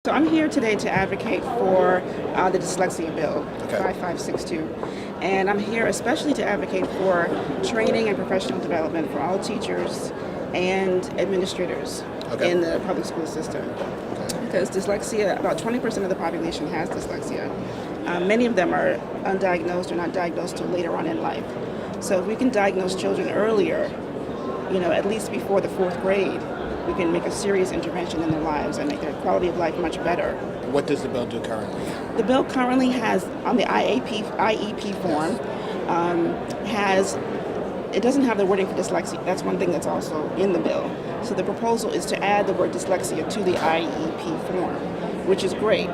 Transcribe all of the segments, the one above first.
So I'm here today to advocate for the dyslexia bill, Okay. 5562. And I'm here especially to advocate for training and professional development for all teachers and administrators Okay. in the public school system. Okay. Because dyslexia, about 20% of the population has dyslexia. Many of them are undiagnosed or not diagnosed till later on in life. So if we can diagnose children earlier, at least before the 4th grade, we can make a serious intervention in their lives and make their quality of life much better. What does the bill do currently? The bill currently has, on the IEP form, it doesn't have the wording for dyslexia. That's one thing that's also in the bill. So the proposal is to add the word dyslexia to the IEP form, which is great.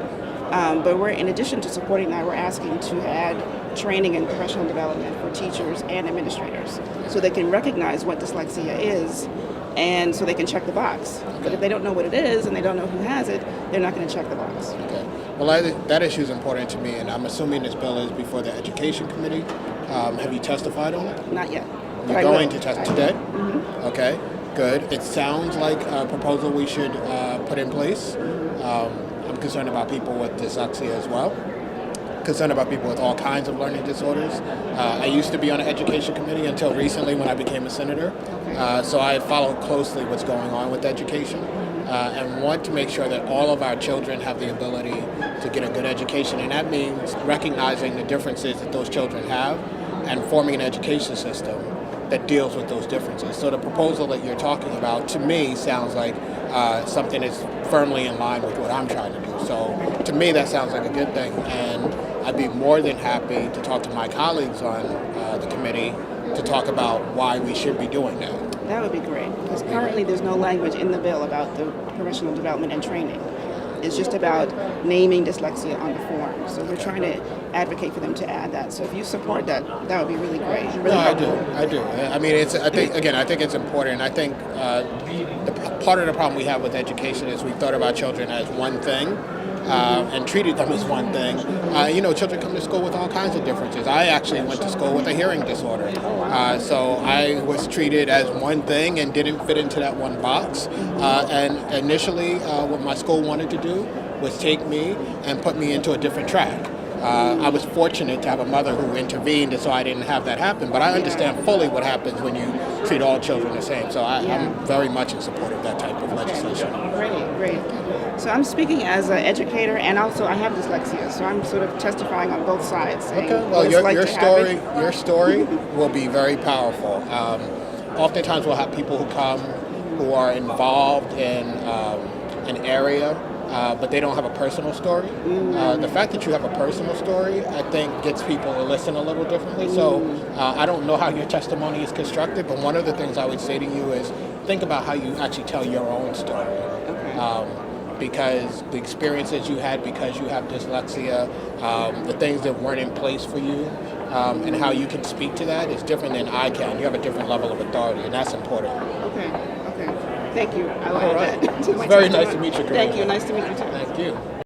But in addition to supporting that, we're asking to add training and professional development for teachers and administrators so they can recognize what dyslexia is and so they can check the box. Okay. But if they don't know what it is and they don't know who has it, they're not going to check the box. Okay. Well, that issue is important to me, and I'm assuming this bill is before the Education Committee. Have you testified on it? Not yet. You're going to testify today? Mm-hmm. Okay, good. It sounds like a proposal we should put in place. I'm concerned about people with dyslexia as well. Concerned about people with all kinds of learning disorders. I used to be on the Education Committee until recently when I became a senator. So I follow closely what's going on with education and want to make sure that all of our children have the ability to get a good education. And that means recognizing the differences that those children have and forming an education system that deals with those differences. So the proposal that you're talking about, to me, sounds like something that's firmly in line with what I'm trying to do. So to me, that sounds like a good thing. And I'd be more than happy to talk to my colleagues on the committee to talk about why we should be doing that. That would be great, because currently there's no language in the bill about the professional development and training. It's just about naming dyslexia on the form. So we're trying to advocate for them to add that. So if you support that, that would be really great. Really No, helpful. I do. I mean, I think it's important. I think part of the problem we have with education is we thought about children as one thing. And treated them as one thing. Children come to school with all kinds of differences. I actually went to school with a hearing disorder. So I was treated as one thing and didn't fit into that one box. And initially, what my school wanted to do was take me and put me into a different track. I was fortunate to have a mother who intervened, and so I didn't have that happen. But I understand fully what happens when you treat all children the same. So I'm very much in support of that type of legislation. Great. So I'm speaking as an educator, and also I have dyslexia, so I'm sort of testifying on both sides. Okay. Well, your story will be very powerful. Oftentimes we'll have people who come who are involved in an area, but they don't have a personal story. The fact that you have a personal story, I think, gets people to listen a little differently. So I don't know how your testimony is constructed, but one of the things I would say to you is think about how you actually tell your own story. Okay. Because the experiences you had because you have dyslexia, the things that weren't in place for you, and how you can speak to that is different than I can. You have a different level of authority, and that's important. Okay. Thank you. I like All right. that. It's very nice to meet you, Karima. Thank you. Nice to meet you too. Thank you.